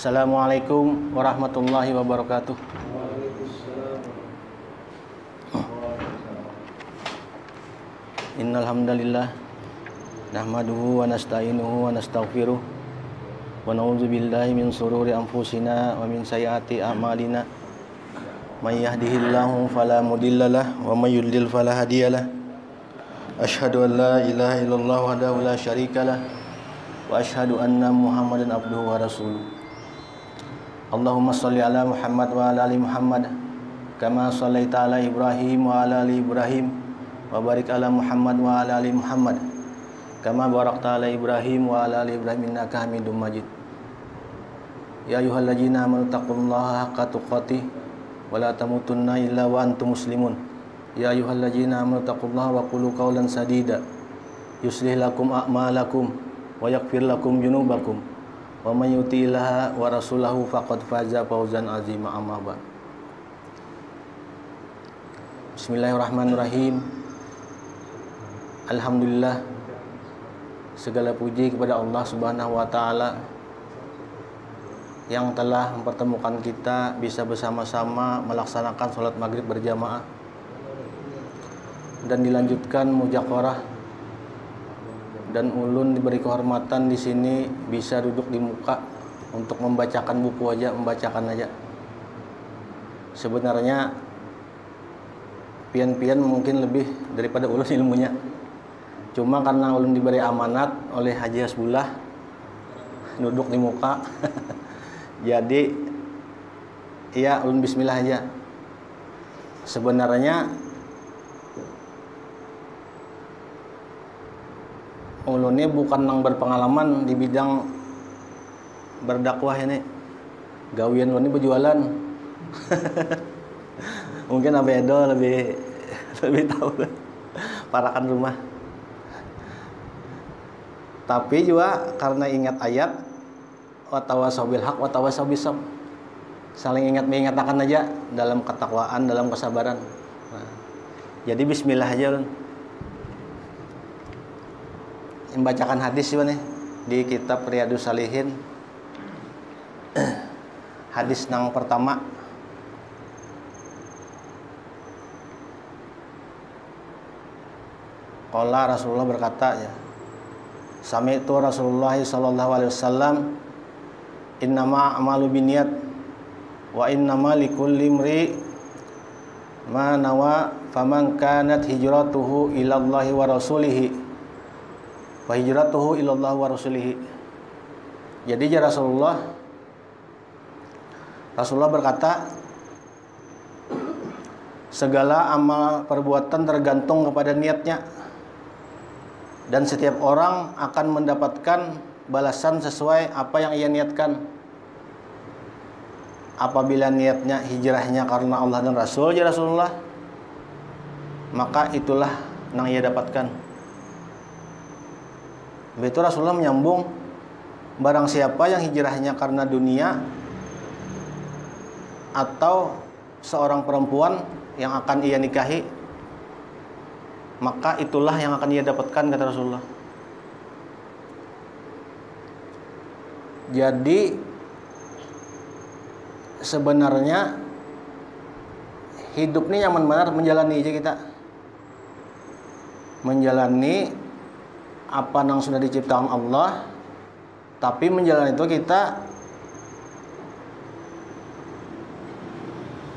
Assalamualaikum warahmatullahi wabarakatuh. Innal hamdalillah nahmaduhu wa nasta'inuhu wa nastaghfiruh wa na'udzu billahi min shururi anfusina wa min sayyiati a'malina. May yahdihillahu fala mudhillalah wa may yudlil fala hadiyalah. Asyhadu an la ilaha illallah wahdahu la syarikalah wa asyhadu anna Muhammadan abduhu wa rasuluh. Allahumma shalli ala Muhammad wa ala ali Muhammad kama shallaita ala Ibrahim wa ala ali Ibrahim wa barik ala Muhammad wa ala ali Muhammad kama barakta ala Ibrahim wa ala ali Ibrahim innaka Hamidum Majid. Ya ayyuhalladzina amanu taqullaha haqqa tuqatih wa la tamutunna illa wa antum muslimun. Ya ayyuhalladzina amanu taqullaha wa qulu qawlan sadida yuslih lakum a'malakum wa yaghfir lakum dzunubakum wa may yuti'illaha wa rasulahu faqad faza fawzan 'azima. Amma ba'd. Bismillahirrahmanirrahim. Alhamdulillah, segala puji kepada Allah Subhanahu wa taala yang telah mempertemukan kita bisa bersama-sama melaksanakan sholat maghrib berjamaah dan dilanjutkan muzakarah, dan ulun diberi kehormatan di sini bisa duduk di muka untuk membacakan buku aja, membacakan aja. Sebenarnya pian-pian mungkin lebih daripada ulun ilmunya. Cuma karena ulun diberi amanat oleh Haji Hasbullah duduk di muka. Jadi ya ulun bismillah aja. Sebenarnya ulun ini bukan nang berpengalaman di bidang berdakwah ini. Gawian ulun ini berjualan. Mungkin Abedo lebih tahu parakan rumah. Tapi juga karena ingat ayat watawasaw bil haq watawasaw bis sabr. Saling ingat mengingatkan aja dalam ketakwaan, dalam kesabaran. Nah, jadi bismillah aja ulun. Membacakan hadis juga nih di kitab Riyadhus Shalihin. Hadis yang pertama, qala Rasulullah berkata, ya, sami'tu Rasulullah sallallahu alaihi wasallam, innama a'malu binniyat wa innama likulli imri ma nawa faman kanat hijratuhu ila Allahi wa rasulihi wa hijratuhu ilallah wa rasulihi. Jadi ya Rasulullah berkata, segala amal perbuatan tergantung kepada niatnya, dan setiap orang akan mendapatkan balasan sesuai apa yang ia niatkan. Apabila niatnya hijrahnya karena Allah dan Rasul ya Rasulullah, maka itulah yang ia dapatkan. Begitu Rasulullah menyambung, barang siapa yang hijrahnya karena dunia atau seorang perempuan yang akan ia nikahi, maka itulah yang akan ia dapatkan, kata Rasulullah. Jadi sebenarnya hidup ini nyaman benar menjalani aja kita. Menjalani apa yang sudah diciptakan Allah, tapi menjalani itu kita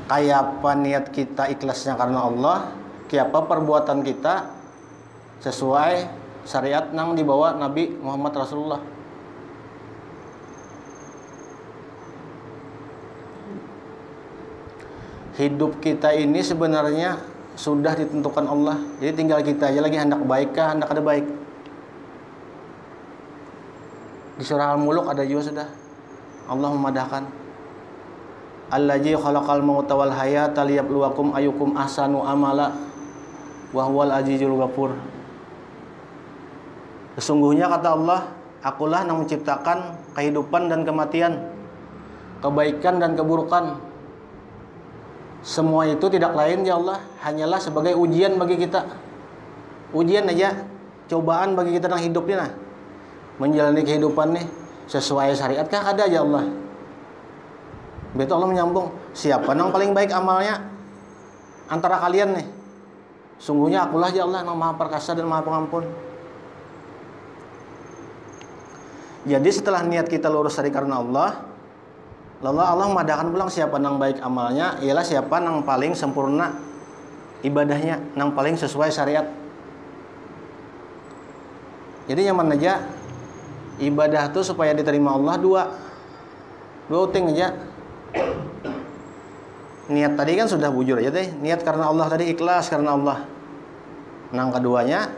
kayak apa niat kita ikhlasnya karena Allah, kayak apa perbuatan kita sesuai syariat yang dibawa Nabi Muhammad Rasulullah. Hidup kita ini sebenarnya sudah ditentukan Allah. Jadi tinggal kita aja lagi hendak baik kah, hendak ada baik. Di surah Al-Muluk ada juga sudah Allah memadahkan, allazi khalaqal mauta wal hayata liyabluwakum ayyukum ahsanu amala wa huwal azizul ghafur. Sesungguhnya kata Allah, akulah yang menciptakan kehidupan dan kematian, kebaikan dan keburukan. Semua itu tidak lain ya Allah, hanyalah sebagai ujian bagi kita. Ujian aja, cobaan bagi kita yang hidup ini. Nah, menjalani kehidupan nih sesuai syariat kah ada ya Allah. Begitu Allah menyambung, siapa yang paling baik amalnya antara kalian nih? Sungguhnya akulah ya Allah yang Maha Perkasa dan Maha Pengampun. Jadi setelah niat kita lurus dari karena Allah, lalu Allah memadahkan pulang siapa yang baik amalnya, ialah siapa yang paling sempurna ibadahnya, yang paling sesuai syariat. Jadi nyaman aja ibadah tuh supaya diterima Allah dua uting aja. Niat tadi kan sudah bujur aja deh, niat karena Allah tadi, ikhlas karena Allah. Nang keduanya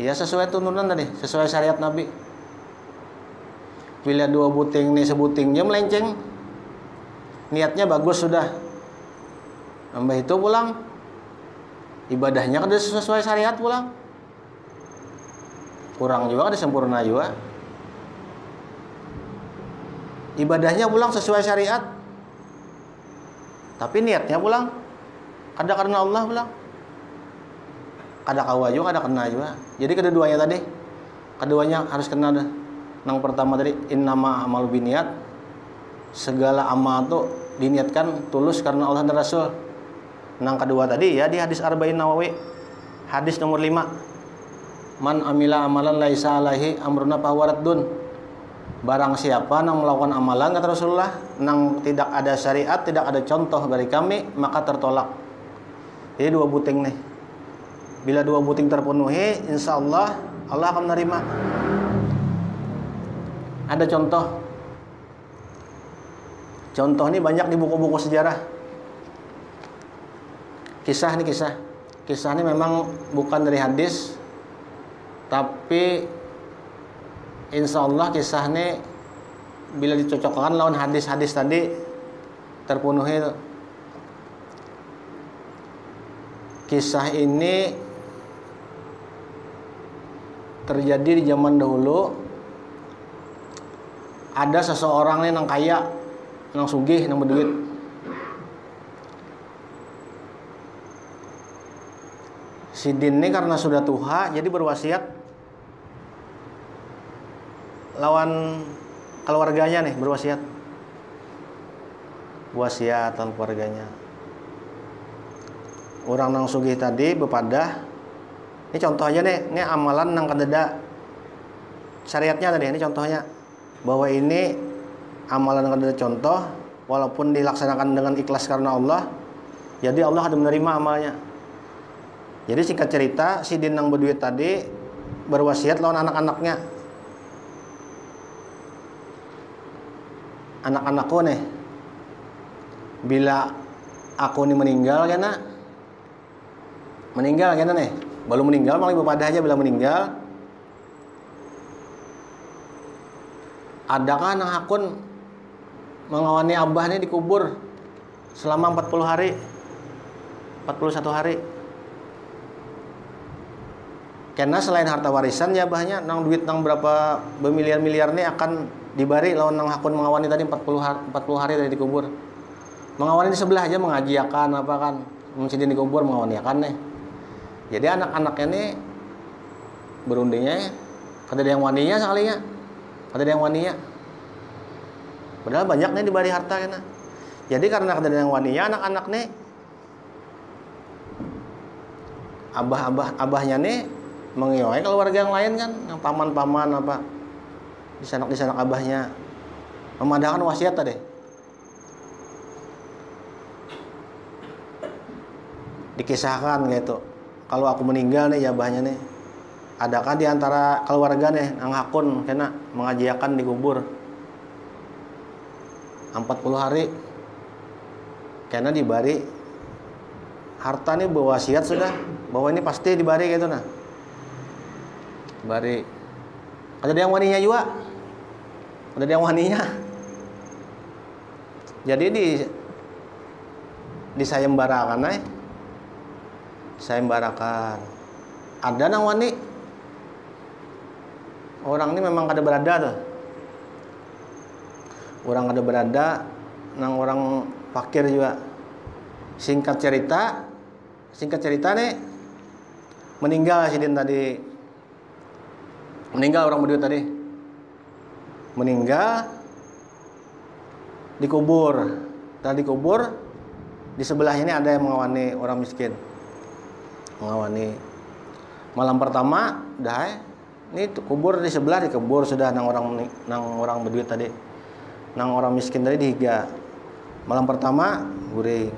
ya sesuai tuntunan tadi, sesuai syariat Nabi. Bila dua buting nih sebutingnya melenceng, niatnya bagus sudah, tambah itu pulang ibadahnya kada sesuai syariat pulang, kurang juga, kada sempurna juga. Ibadahnya pulang sesuai syariat, tapi niatnya pulang kada karena Allah pulang, kada kawa juga, kada kena juga. Jadi keduanya tadi, keduanya harus kena dah. Yang pertama tadi innama amalu biniat, segala amal itu diniatkan tulus karena Allah dan Rasul. Yang kedua tadi ya di hadis Arba'in Nawawi, hadis nomor 5, man amila amalan laisa alaihi amruna fahuwa raddun. Barang siapa yang melakukan amalan kata Rasulullah yang tidak ada syariat, tidak ada contoh dari kami, maka tertolak. Jadi dua buting nih, bila dua buting terpenuhi, insya Allah Allah akan menerima. Ada contoh ini banyak di buku-buku sejarah. Kisah ini memang bukan dari hadis, tapi insya Allah kisah ini bila dicocokkan lawan hadis-hadis tadi terpenuhi. Kisah ini terjadi di zaman dahulu. Ada seseorang nih yang kaya, yang sugih, yang berduit. Si Din ini karena sudah tua, jadi berwasiat lawan keluarganya nih, berwasiat lawan keluarganya. Orang yang sugih tadi bepadah. Ini contoh aja nih, ini amalan yang kededa syariatnya tadi. Ini contohnya bahwa ini amalan yang kededa contoh, walaupun dilaksanakan dengan ikhlas karena Allah, jadi Allah akan menerima amalnya. Jadi singkat cerita, si Din yang berduit tadi berwasiat lawan anak-anaknya. Anak-anakku nih, bila aku nih meninggal nih, baru meninggal malah ibu pada aja bila meninggal, adakah anak hakun mengawani abah nih dikubur selama 41 hari. Karena selain harta warisan ya abahnya, nang duit nang berapa bermiliar-miliar nih akan dibari lawan nang hakun mengawani tadi 40 hari tadi dikubur. Mengawani di sebelah aja mengaji akan apa kan, mesti dikubur mengawani akan nih. Jadi anak-anaknya nih berundingnya kada ada yang waninya sekalinya. Kada ada yang waninya. Padahal banyak nih dibari harta kena. Jadi karena kada ada yang waninya, anak-anak nih abahnya nih mengioi keluarga yang lain kan, yang paman-paman apa di sanak abahnya memadahkan wasiat tadi. Dikisahkan gitu, kalau aku meninggal nih ya abahnya nih, adakah di antara keluarga nih yang hakun kena mengajiakan dikubur 40 hari karena dibari harta nih berwasiat sudah bahwa ini pasti dibari gitu nah. Bari ada yang waninya juga, ada yang waninya. Jadi di sayembarakan sayembarakan ada nang wani. Orang ini memang kada berada tuh. Orang kada berada, nang orang fakir juga. Singkat cerita nih, meninggal si Din tadi. Meninggal orang berduit tadi. Meninggal. dikubur. Setelah dikubur, di sebelahnya ini ada yang mengawani orang miskin. Mengawani. Malam pertama, dah ini kubur di sebelah, dikubur sudah nang orang berduit tadi. Nang orang miskin tadi dihiga. Malam pertama, guring.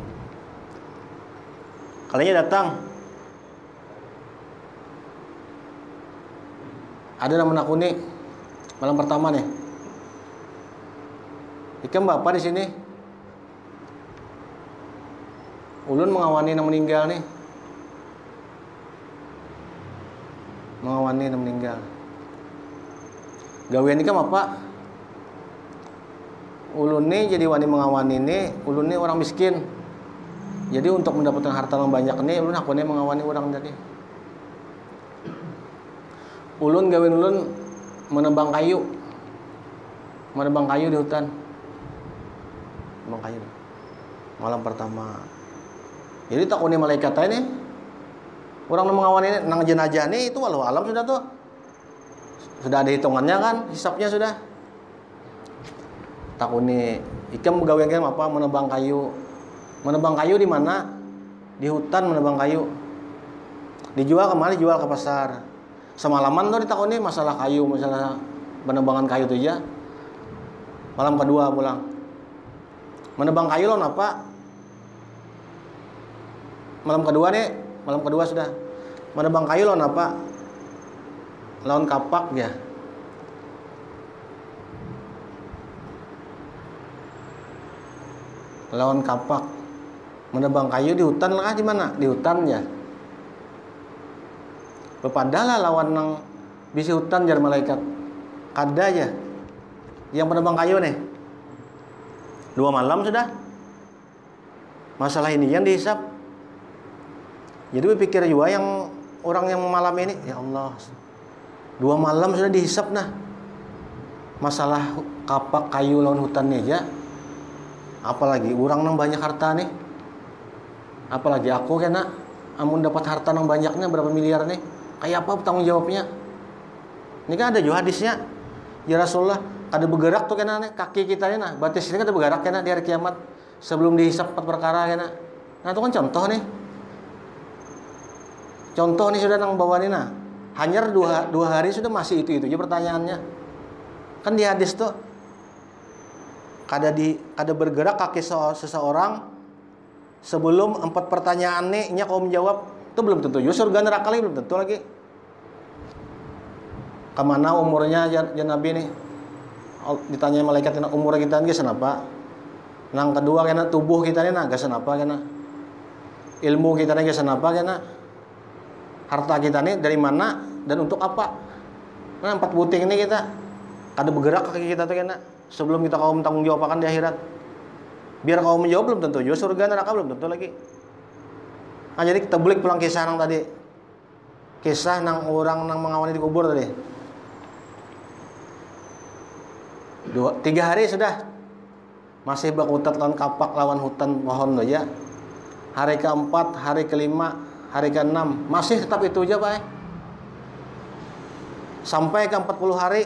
Kalinya datang. Ada nama aku nih. Malam pertama nih. Ikam bapak di sini. Ulun mengawani yang meninggal nih. Mengawani yang meninggal. Gawean ini kan bapak. Ulun nih jadi wani mengawani ini. Ulun nih orang miskin. Jadi untuk mendapatkan harta yang banyak nih, ulun aku nih mengawani orang tadi. Ulun gawean ulun menebang kayu. Menebang kayu di hutan. Menebang kayu. Malam pertama. Jadi takuni malaikat ini. Orang yang mengawani nang jenazah nih itu walau alam sudah tuh. Sudah ada hitungannya kan, hisapnya sudah. Takuni ikam gawean apa menebang kayu. Menebang kayu di mana? Di hutan menebang kayu. Dijual kemana? Dijual ke pasar. Semalaman tuh ditakuni masalah kayu, masalah penebangan kayu tuh ya. Malam kedua pulang. Menebang kayu lawan apa? Malam kedua sudah. Menebang kayu lawan apa? Lawan kapak ya. Lawan kapak. Menebang kayu di hutan lah di mana? Di hutan ya. Bepadalah lawan nang bisi hutan jar malaikat. Kada ya. Yang menebang kayu nih. 2 malam sudah. Masalah ini yang dihisap. Jadi berpikir juga yang orang yang malam ini, ya Allah, 2 malam sudah dihisap nah. Masalah kapak kayu lawan hutan nih aja. Apalagi orang nang banyak harta nih. Apalagi aku kena amun dapat harta nang banyaknya berapa miliar nih. Kayak apa tanggung jawabnya? Ini kan ada juga hadisnya. Ya Rasulullah, kada bergerak tuh kena nih kaki kita nih nah. Batis ini kada bergerak kena di hari kiamat sebelum dihisap 4 perkara kena. Nah, itu kan contoh nih. Contoh nih sudah nang bawah nih nah. Hanya 2 hari sudah masih itu aja pertanyaannya. Kan di hadis tuh kada bergerak kaki seseorang sebelum 4 pertanyaan nya kau menjawab itu belum tentu. Surga neraka lagi belum tentu lagi. Kemana umurnya ya Nabi nih? Ditanya malaikat umur kita nggak senapa? Nang kedua kena tubuh kita nih nggak senapa kena? Ilmu kita nih nggak senapa kena? Harta kita nih dari mana dan untuk apa? Nah 4 buting ini kita kada bergerak kaki kita tuh kena sebelum kita kaum tanggung jawab akan di akhirat. Biar kau menjawab belum tentu juga surga neraka belum tentu lagi. Nah jadi kita balik pulang kisah nang tadi. Kisah nang orang nang mengawani di kubur tadi. 3 hari sudah. Masih bakutat lawan kapak lawan hutan pohon aja. Hari keempat, hari kelima, hari ke-6 masih tetap itu aja Pak. Sampai ke 40 hari.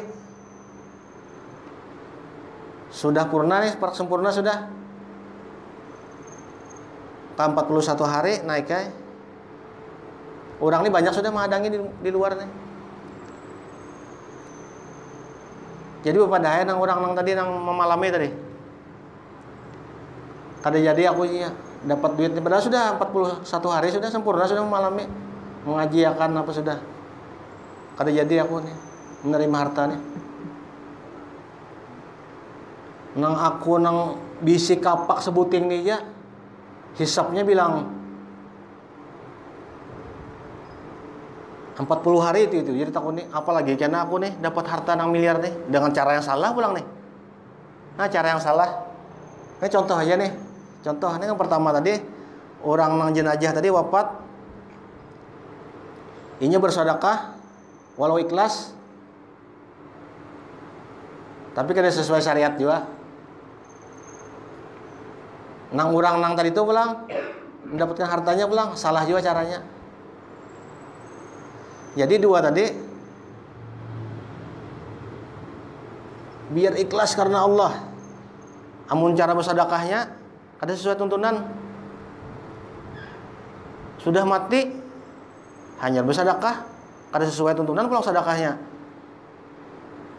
Sudah purna nih, sempurna sudah. Ke 41 hari naik ya. Orang ini banyak sudah menghadangi di luar nih. Jadi bapak daya nang orang nang tadi nang memalami tadi. Kada jadi aku ya dapat duitnya padahal sudah 41 hari sudah sempurna sudah memalami. Mengaji akan apa sudah. Kada jadi aku nih menerima harta nih. Nang aku nang bisi kapak sebuting nih ya. Hisapnya bilang 40 hari itu. Jadi takut nih, apalagi karena aku nih dapat harta nang miliar nih dengan cara yang salah pulang nih. Nah, cara yang salah. Ini contoh aja nih. Contoh ini yang pertama tadi orang nang jenazah tadi wafat. Inya bersedekah walau ikhlas. Tapi kada sesuai syariat juga. Nang orang nang tadi itu pulang mendapatkan hartanya pulang salah juga caranya. Jadi 2 tadi biar ikhlas karena Allah. Amun cara bersedekahnya kada sesuai tuntunan, sudah mati hanya bersedekah kada sesuai tuntunan pulang sedekahnya.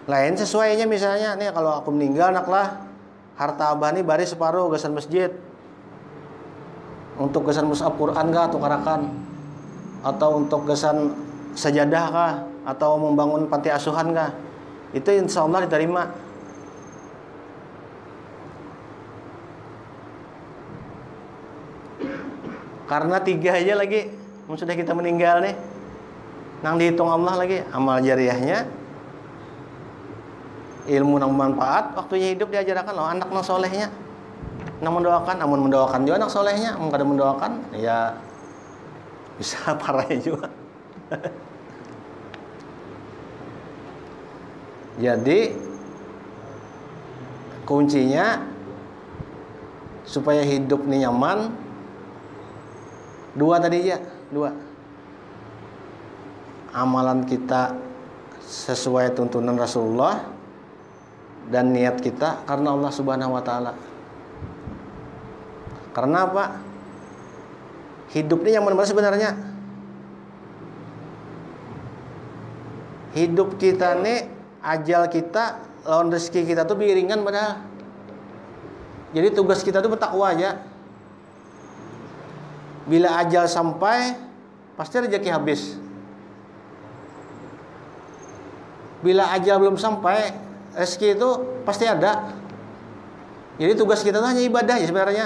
Lain sesuainya, misalnya nih kalau aku meninggal naklah harta abah nih bari separuh gasan masjid, untuk gasan mushaf Quran kah tukarakan, atau untuk gasan sajadah kah, atau membangun panti asuhan kah, itu insya Allah diterima. Karena 3 aja lagi sudah kita meninggal nih, nang dihitung Allah lagi amal jariahnya, ilmu nang manfaat waktunya hidup diajarkan loh, anak nang solehnya nang mendoakan, namun mendoakan juga anak solehnya, kada mendoakan ya bisa parahnya juga. Jadi kuncinya supaya hidup nih nyaman, 2 tadi ya, 2. Amalan kita sesuai tuntunan Rasulullah dan niat kita karena Allah Subhanahu wa taala. Karena apa? Hidup ini yang benar sebenarnya. Hidup kita nih, ajal kita lawan rezeki kita tuh biringan padahal. Jadi tugas kita tuh bertakwa aja. Bila ajal sampai pasti rezeki habis. Bila ajal belum sampai, rezeki itu pasti ada. Jadi tugas kita tuh hanya ibadah ya sebenarnya.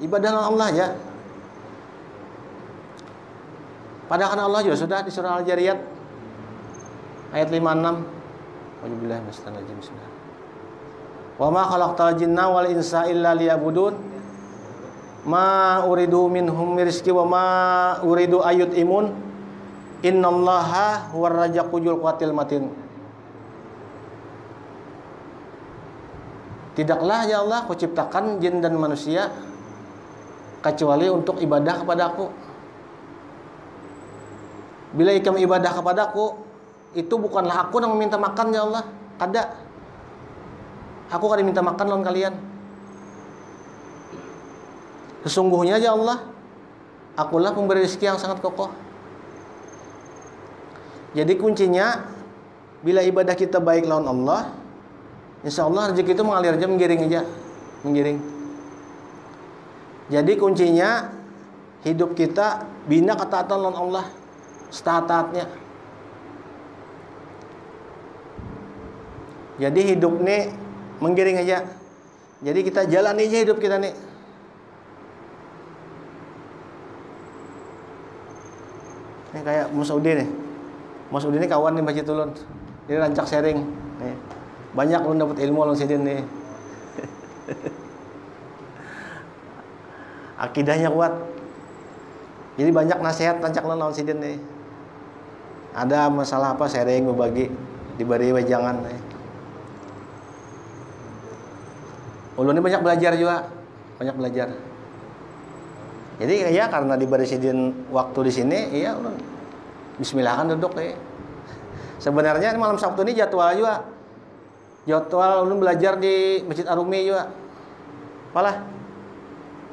Ibadah Allah aja. Padahal Allah juga sudah di surah Al-Jariyat ayat 56. Wabillahi minasyaitonir rajim. Wa ma khalaqtal jinna wal insa illa liya'budun. Ma uridu minhum rizqi wa ma uridu ayut'imun. Innallaha huwar razzaqu dzul quwwatil matin. Tidaklah ya Allah kuciptakan jin dan manusia kecuali untuk ibadah kepadaku. Bila ikam ibadah kepadaku, itu bukanlah aku yang meminta makan ya Allah, kada. Aku kada minta makan lawan kalian. Sesungguhnya ya Allah, akulah pemberi rezeki yang sangat kokoh. Jadi kuncinya bila ibadah kita baik lawan Allah, insya Allah rezeki itu mengalir aja, menggiring. Jadi kuncinya hidup kita bina ketaatan lawan Allah, setaat-taatnya. Jadi hidup nih menggiring aja. Jadi kita jalani aja hidup kita nih. Ini kayak Mas Udi nih. Mas Udi ini kawan nih Masjid Ulun. Ini rancak sharing. Nih. Banyak lu dapat ilmu lawan sidin nih. Akidahnya kuat. Jadi banyak nasihat rancak lawan sidin nih. Ada masalah apa sharing berbagi, diberi wejangan nih. Ulun ini banyak belajar juga, banyak belajar. Jadi ya karena diberi sidin waktu di sini, iya ulun bismillah kan duduk nih. Sebenarnya malam Sabtu ini jadwal juga. Jadwal ulun belajar di Masjid Arumi juga. Apalah?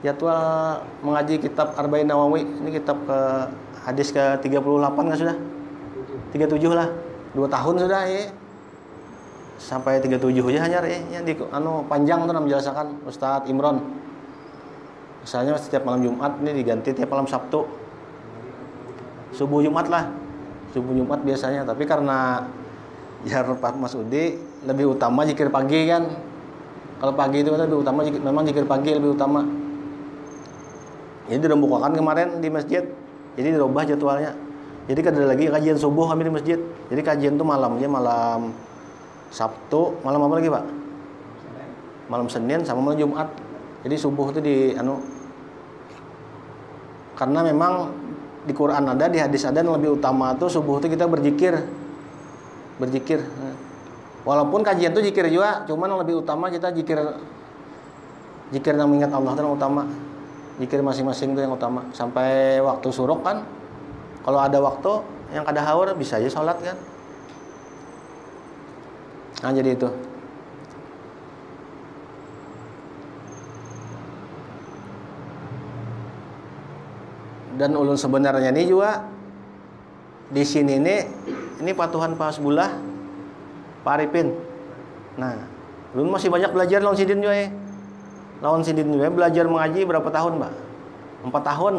Jadwal mengaji kitab Arba'in Nawawi. Ini kitab ke hadis ke 38 kan sudah? 37 lah. 2 tahun sudah ya. Sampai 37 aja hanya ya di panjang tuh menjelaskan Ustadz Imron. Misalnya setiap malam Jumat ini diganti tiap malam Sabtu. Subuh Jumat lah. Subuh Jumat biasanya, tapi karena jar Pak Mas Udi lebih utama zikir pagi kan. Kalau pagi itu lebih utama memang zikir pagi lebih utama. Jadi dirembukakan kemarin di masjid. Jadi dirubah jadwalnya. Jadi ada lagi kajian subuh kami di masjid. Jadi kajian tuh malamnya malam Sabtu, malam apa lagi Pak? Malam Senin sama malam Jumat. Jadi subuh itu karena memang di Quran ada, di hadis ada yang lebih utama tuh subuh itu kita berzikir. Walaupun kajian itu zikir juga, cuman yang lebih utama kita zikir yang mengingat Allah itu yang utama. Zikir masing-masing itu yang utama. Sampai waktu suruk kan, kalau ada waktu yang kada haur bisa aja sholat kan. Nah jadi itu. Dan ulun sebenarnya ini juga di sini ini patuhan Pak Hasbullah, Pak Arifin. Nah, ulun masih banyak belajar lawan sidin juga ya. Lawan sidin juga belajar mengaji berapa tahun, Pak? 4 tahun.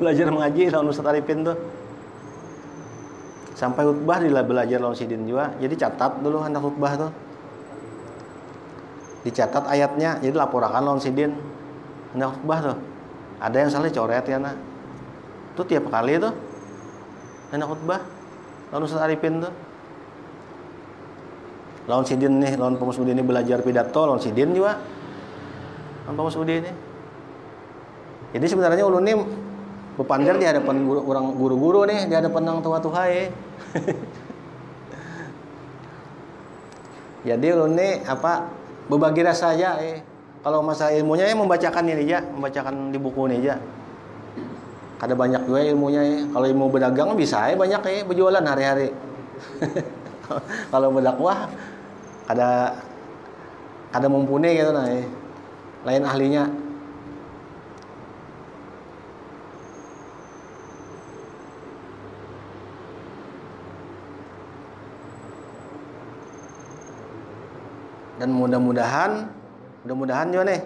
Belajar mengaji lawan Ustaz Arifin tuh. Sampai khutbah belajar lawan sidin juga. Jadi catat dulu hendak khutbah tuh. Dicatat ayatnya, jadi laporkan lawan sidin hendak khutbah tuh. Ada yang salah coret ya nak. Tuh tiap kali tuh hendak khutbah lawan Ustaz Arifin tuh. Lawan sidin nih, lawan Pak Masudi ini belajar pidato, lawan sidin juga. Lawan Pak Masudi ini. Jadi sebenarnya ulun nih bepanjar di hadapan orang guru-guru nih, di hadapan orang tua-tua ya. Jadi ulun nih berbagi rasa aja kalau masa ilmunya ya membacakan ini aja, membacakan di buku ini aja. Ada banyak juga ilmunya ya. Kalau ilmu berdagang bisa ya banyak ya berjualan hari-hari. Kalau berdakwah ada mumpuni gitu nah ya. Lain ahlinya. Dan mudah-mudahan juga nih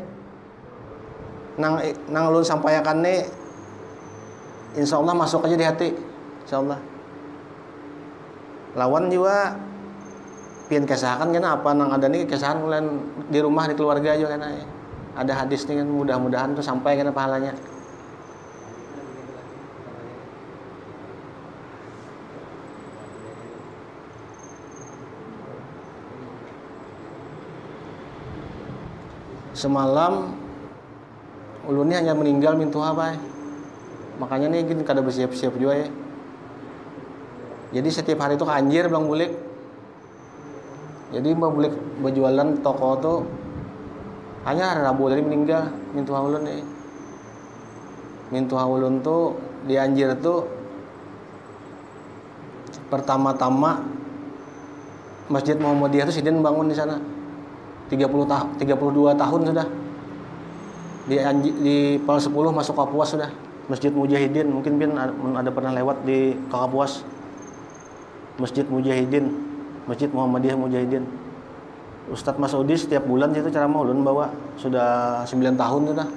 nang ulun sampaikan nih insya Allah masuk aja di hati, insya Allah. Lawan juga pian kesahan kan apa nang ada nih kesahan kalian di rumah di keluarga aja kan ada hadis nih kan mudah-mudahan tuh sampai kan pahalanya. Semalam ulun hanya meninggal mintu apa ya. Makanya nih gini kada bersiap-siap juga ya. Jadi setiap hari itu kanjir bilang bulik. Jadi mbak bulik berjualan toko tuh hanya hari Rabu tadi meninggal mintu ulun ya. Mintu ulun tuh di Anjir tuh pertama-tama Masjid Muhammadiyah tuh sidin bangun di sana. 32 tahun sudah di Pal 10 masuk Kapuas sudah Masjid Mujahidin mungkin ada pernah lewat di Kapuas Masjid Mujahidin Masjid Muhammadiyah Mujahidin Ustadz Masudi setiap bulan itu ceramah ulun bawa sudah 9 tahun sudah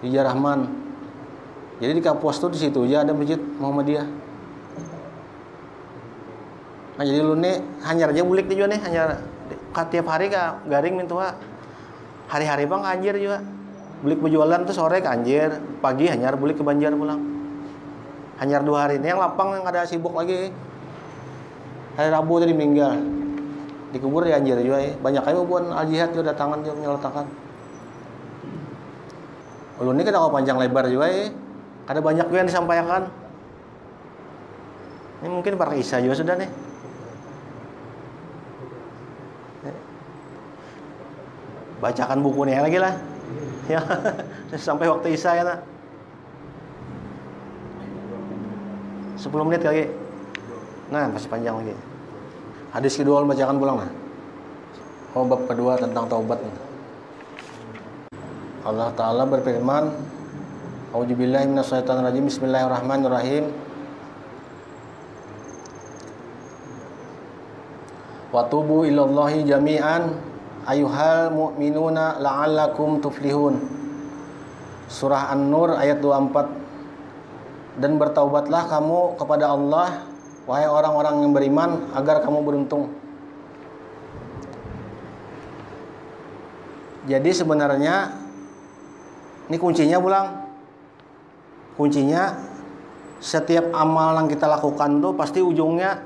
di Rahman. Jadi di Kapuas tuh di situ aja ada Masjid Muhammadiyah. Nah jadi ulun nih hanyar aja bulik juga nih hanyar tiap hari garing mintua hari-hari bang Anjir juga bulik berjualan tuh sore ke Anjir pagi hanyar bulik ke Banjar pulang hanyar 2 hari ini yang lapang yang ada sibuk lagi hari Rabu tadi meninggal dikubur di Anjir juga banyak aja buat al-jihad juga datangan juga menyelatakan ulun ini kada panjang lebar juga ada banyak juga yang disampaikan ini mungkin para Isa juga sudah nih bacakan bukunya lagi lah ya sampai waktu Isya ya nak 10 menit lagi nah masih panjang lagi hadis kedua bacakan pulang nah bab kedua tentang taubat Allah Ta'ala berfirman A'udzubillahi minasyaitonirrajim Bismillahirrahmanirrahim wa tubu ilallahi jami'an ayuhal mu'minuna la'allakum tuflihun. Surah An-Nur ayat 24. Dan bertaubatlah kamu kepada Allah wahai orang-orang yang beriman agar kamu beruntung. Jadi sebenarnya ini kuncinya pulang. Kuncinya setiap amal yang kita lakukan tuh pasti ujungnya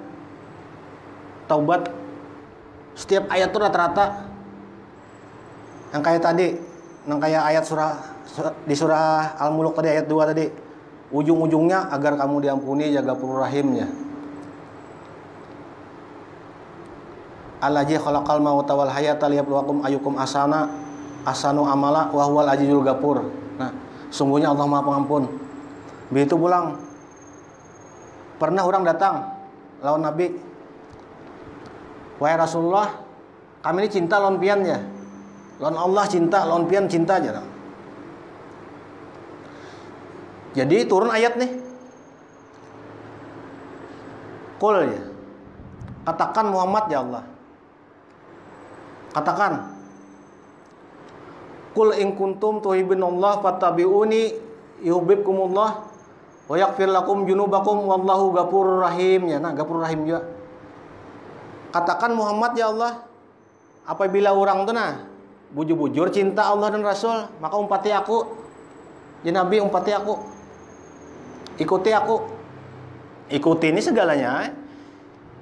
taubat. Setiap ayat tuh rata-rata yang kayak tadi, yang kayak ayat di surah Al-Muluk tadi ayat 2 tadi. Ujung-ujungnya agar kamu diampuni jaga puru rahimnya. Allazi khalaqal mauta wal hayata liyabluwakum ayyukum ahsanu amala wa huwal azizul ghafur. Nah, sungguhnya Allah Maha Pengampun. Begitu pulang. Pernah orang datang lawan Nabi. Wahai Rasulullah, kami ini cinta lawan pian ya. Lawan Allah cinta, lawan pian cinta aja. Jadi turun ayat nih. Qul ya. Katakan Muhammad ya Allah. Katakan. Qul in kuntum tuhibbunallah fattabi'uni yuhibbukumullah wa yaghfir lakum junubakum wallahu ghafurur rahim. Ya, nah Ghafurur Rahim juga. Katakan Muhammad ya Allah, apabila orang tuh nah bujur-bujur cinta Allah dan Rasul, maka umpati aku. Ya Nabi, umpati aku. Ikuti aku. Ikuti ini segalanya.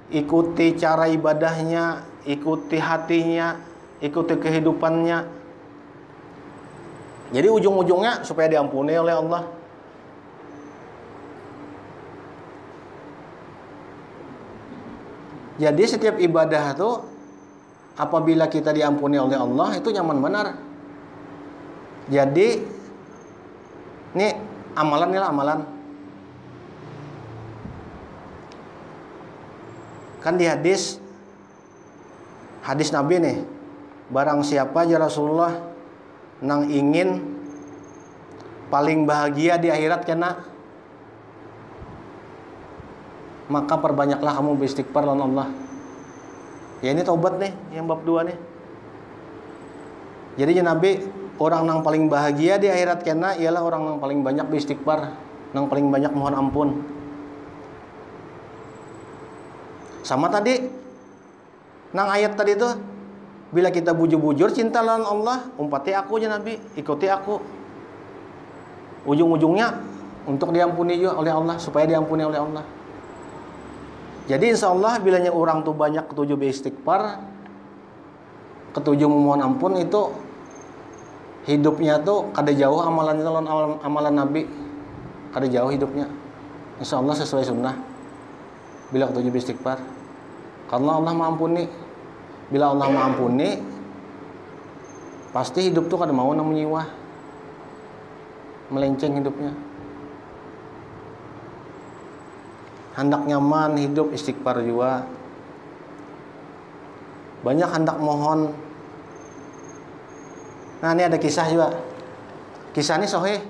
Ikuti cara ibadahnya, ikuti hatinya, ikuti kehidupannya. Jadi ujung-ujungnya supaya diampuni oleh Allah. Jadi setiap ibadah itu apabila kita diampuni oleh Allah itu nyaman benar. Jadi ini amalan nih lah, amalan. Kan di hadis Nabi nih, barang siapa aja Rasulullah nang ingin paling bahagia di akhirat kena, maka perbanyaklah kamu beristighfar lawan Allah. Ya ini taubat nih, yang bab 2 nih. Jadi ya Nabi, orang yang paling bahagia di akhirat kena ialah orang yang paling banyak beristighfar, yang paling banyak mohon ampun. Sama tadi, nang ayat tadi tuh, bila kita bujur-bujur cinta lawan Allah, umpati aku ya Nabi, ikuti aku. Ujung-ujungnya untuk diampuni juga oleh Allah, supaya diampuni oleh Allah. Jadi insya Allah bilanya orang tuh banyak ketujuh beristighfar, ketujuh memohon ampun, itu hidupnya tuh kada jauh amalan amalan Nabi, kada jauh hidupnya. Insya Allah sesuai sunnah. Bila ketujuh beristighfar, karena Allah mengampuni. Bila Allah mengampuni, pasti hidup tuh kada mau nang menyiwah, melenceng hidupnya. Hendak nyaman hidup, istighfar juga. Banyak hendak mohon. Nah ini ada kisah juga. Kisah ini sahih.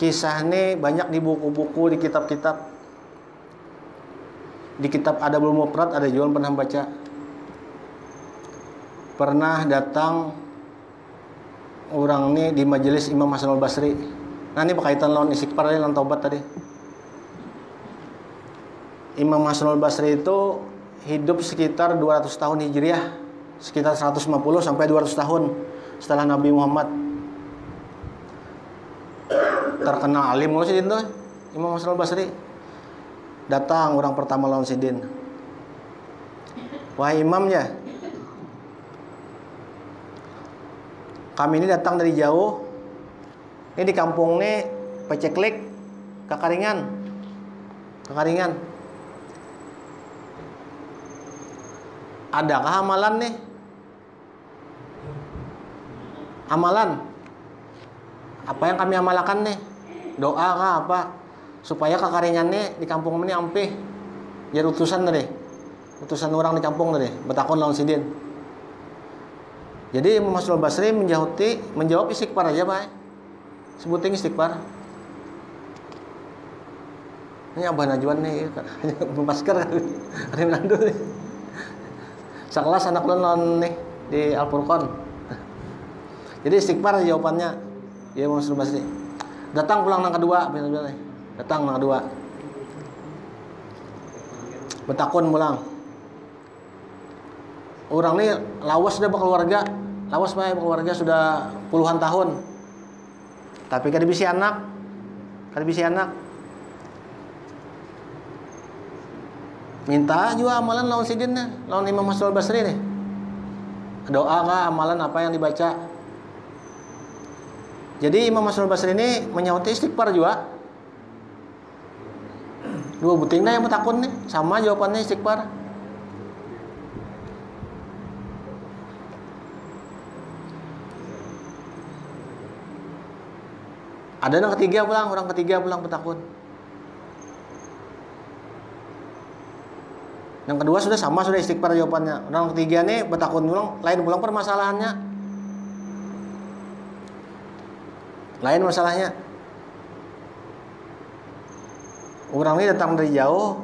Kisah ini banyak di buku-buku, di kitab-kitab. Di kitab Adabul Mufrad ada juga pernah baca. Pernah datang orang ini di majelis Imam Hasan al-Basri. Nah ini berkaitan lawan istighfar dan lawan taubat tadi. Imam Hasan al-Basri itu hidup sekitar 200 tahun Hijriah, sekitar 150 sampai 200 tahun setelah Nabi Muhammad. Terkenal alim loh sidin tuh Imam Hasan al-Basri. Datang orang pertama lawan sidin. Wahai imam ya, kami ini datang dari jauh. Ini di kampung nih Peceklik, Kakaringan. Adakah amalan nih? Amalan apa yang kami amalkan nih? Doa kah apa? Supaya kakaringan nih di kampung ini ampih. Jadi utusan tadi. Utusan orang di kampung tadi, betakon lawan sidin. Jadi Imam Hasan al-Basri menjawab istighfar aja, Pak. Sebutin istighfar. Ini Abah Najwan nih, masker ada ngandung nih. Sekelas anak lawan nih di Al-Furqan. Jadi istighfar jawabannya. Ya Imam Hasan al-Basri. Datang pulang yang kedua, datang yang kedua. Betakun pulang. Orang ini lawas sudah berkeluarga. Lawas Pak, berkeluarga sudah puluhan tahun. Tapi kada bisa anak. Minta juga amalan lawan sidinnya, lawan Imam Hasan al-Basri nih. Doa kah, amalan apa yang dibaca? Jadi Imam Hasan al-Basri ini menyauti istighfar juga. Dua buting yang betakun nih, sama jawabannya istighfar. Ada orang ketiga pulang betakun. Yang kedua sudah sama, sudah istighfar jawabannya. Orang ketiga nih betakun pulang, lain permasalahannya. Orang ini datang dari jauh,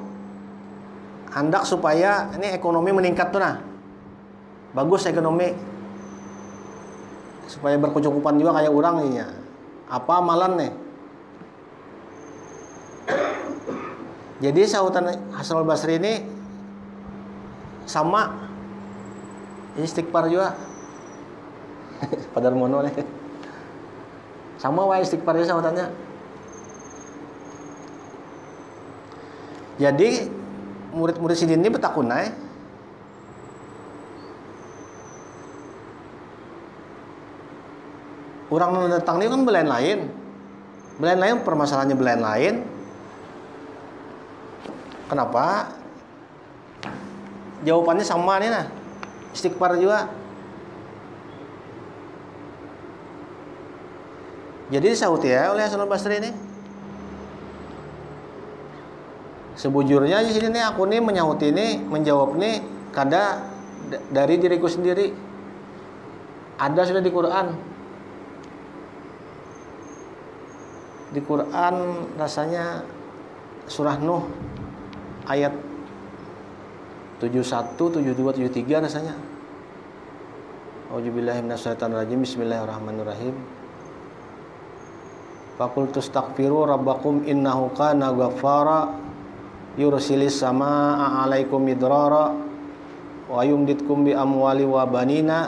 hendak supaya ini ekonomi meningkat tuh nah. Bagus ekonomi. Supaya berkecukupan juga kayak orang nih ya. Apa amalan nih? Jadi sahutan Hasan al-Basri ini sama istighfar juga. Padahal mono nih. Sama wae istighfar juga sahutannya. Jadi murid-murid sidin ini betakuna orang yang datang ini kan belain lain permasalahannya belain lain. Kenapa? Jawabannya sama nih nah, istighfar juga. Jadi disahut ya oleh Hasan al-Basri ini. Sebujurnya di sini nih aku nih menyahut ini, menjawab nih kada dari diriku sendiri. Ada sudah di Quran. Di Quran rasanya surah Nuh ayat 71, 72, 73 rasanya. A'udzubillahi minasyaitonirrajim. Bismillahirrahmanirrahim. Faqultu astaghfiru rabbakum innahu kana ghaffara yursilis samaa 'alaikum midrara wa yumditkum bi amwali wa banina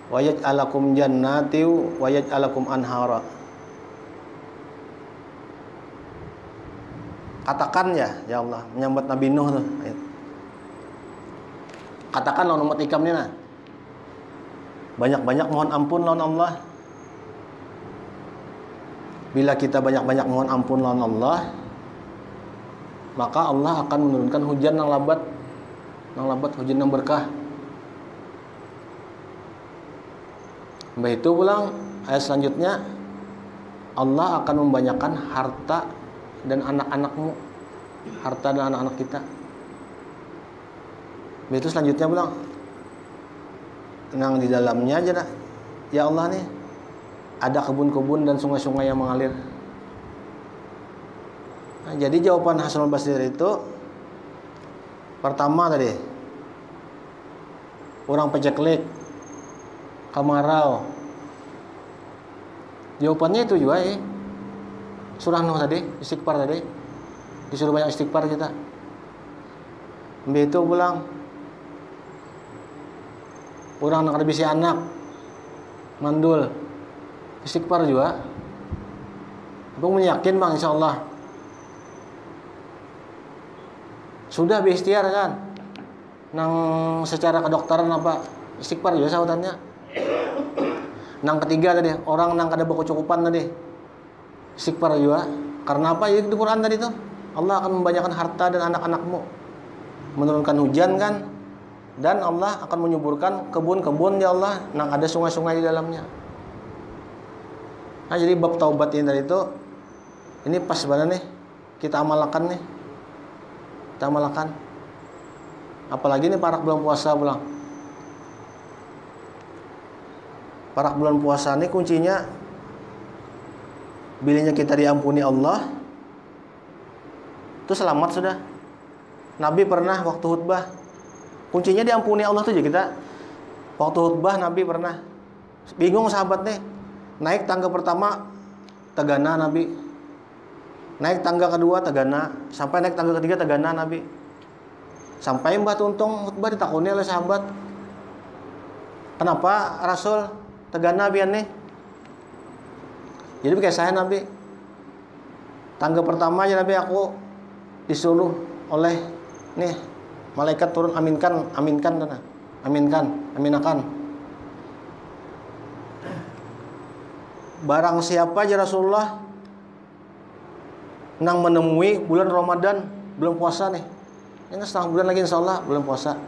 wa yaj'alakum jannati wa yaj'alakum anhara. Katakan ya Allah menyambat Nabi Nuh tuh. Katakan lawan umat ikam ini nah. Banyak-banyak mohon ampun lawan Allah. Bila kita banyak-banyak mohon ampun lawan Allah, maka Allah akan menurunkan hujan yang lebat, hujan yang berkah. Mbah itu pulang ayat selanjutnya, Allah akan membanyakan harta dan anak-anakmu, harta dan anak-anak kita. Mbah itu selanjutnya pulang, nang di dalamnya aja dah, ya Allah nih ada kebun-kebun dan sungai-sungai yang mengalir. Nah, jadi jawaban Hasan al-Basri itu pertama tadi orang peceklik kemarau. Jawabannya itu juga surah Nuh tadi, istighfar tadi. Disuruh banyak istighfar kita. Mbak itu pulang orang nak bisi anak mandul istighfar juga. Bang meyakin bang insyaallah. Sudah berikhtiar kan, nang secara kedokteran apa istighfar juga sahutannya. Nang ketiga tadi orang nang kada berkecukupan tadi istighfar juga. Karena apa? Jadi di Quran tadi tuh Allah akan membanyakan harta dan anak-anakmu, menurunkan hujan kan, dan Allah akan menyuburkan kebun-kebun ya Allah nang ada sungai-sungai di dalamnya. Nah jadi bab taubat ini tadi itu ini pas banget nih kita amalkan nih. Kita amalkan. Apalagi nih parak bulan puasa pulang. Parak bulan puasa ini kuncinya bilanya kita diampuni Allah itu selamat sudah. Nabi pernah waktu khutbah kuncinya diampuni Allah tuh ya kita. Waktu khutbah Nabi pernah bingung sahabat nih. Naik tangga pertama tegana Nabi. Naik tangga kedua tegana, sampai naik tangga ketiga tegana Nabi. Sampai Mbah Tuntung khutbah ditakuni oleh sahabat. Kenapa Rasul tegana bian nih? Jadi kayak saya Nabi. Tangga pertama aja Nabi aku disuruh oleh nih malaikat turun aminkan tanah. Aminakan. Barang siapa aja Rasulullah nang menemui bulan Ramadan belum puasa nih. Ini setengah bulan lagi insyaallah bulan puasa.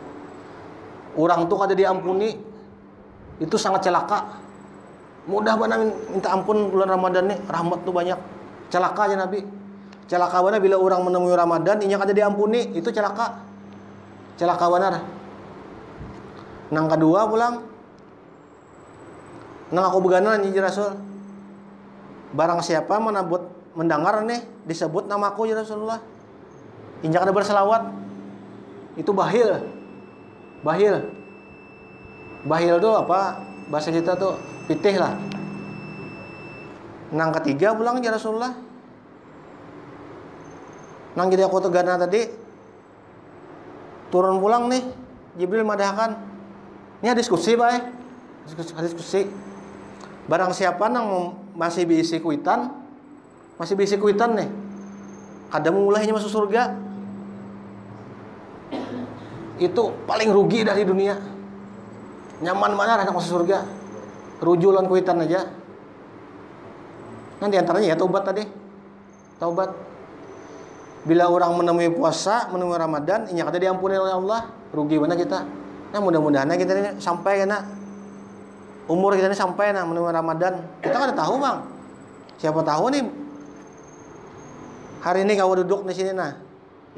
Orang tuh kada diampuni itu sangat celaka. Mudah banget minta ampun bulan Ramadan nih, rahmat tuh banyak. Celaka aja Nabi. Celaka benar bila orang menemui Ramadan inya kada diampuni, itu celaka. Celaka benar. Nang kedua pulang nang aku begana nyi Rasul. Barang siapa mendengar nih disebut namaku ya Rasulullah, injak ada berselawat, itu bahil. Bahil tuh apa? Bahasa kita tuh pitih lah. Nang ketiga pulang ya Rasulullah. Nang jadi aku tegana tadi turun pulang nih, Jibril madahkan. Ini diskusi bae. Diskusi. Barang siapa nang masih bisi kuitan nih. Kadamu mulainya masuk surga. Itu paling rugi dari dunia. Nyaman mana anak masuk surga? Rujulan kuitan aja. Nanti antaranya ya taubat tadi. Taubat. Bila orang menemui puasa, menemui Ramadan, ini kata diampuni oleh Allah, rugi mana kita? Nah, mudah-mudahan kita ini sampai kena umur kita ini sampai menemui Ramadan. Kita kan ada tahu, Bang. Siapa tahu nih hari ini kau duduk di sini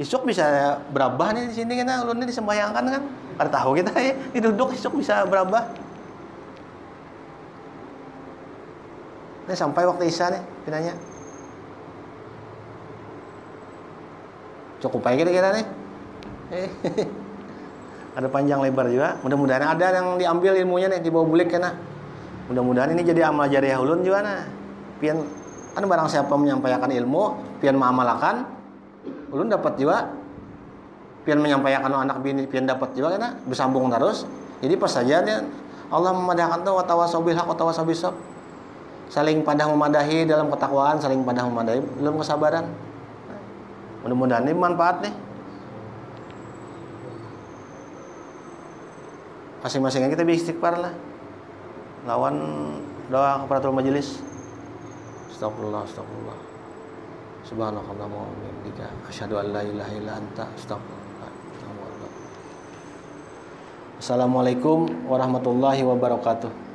isuk bisa berabah nih di sini kita ulun ini disembahyangkan kan. Ada tahu kita ya, duduk isuk bisa berabah. Ini sampai waktu Isya nih, pinanya. Cukup aja kira-kira nih. Ada panjang lebar juga. Mudah-mudahan ada yang diambil ilmunya nih, dibawa bulik kena. Mudah-mudahan ini jadi amal jariah ulun juga Pian kan barang siapa menyampaikan ilmu, pian mengamalkan, ulun dapat juga. Pian menyampaikan anak bini, pian dapat juga kena, bersambung terus. Jadi pas saja dia Allah memadahkan tuh watawasau bil haq watawasau bis sabr. Saling padah memadahi dalam ketakwaan, saling padah memadahi dalam kesabaran. Mudah-mudahan ini manfaat nih. Masing-masing kita beristighfar lah. Lawan doa keparatul majelis. Astagfirullah. Subhanakallahumma wa bihamdika asyhadu an la ilaha illa anta astaghfiruka. Assalamualaikum warahmatullahi wabarakatuh.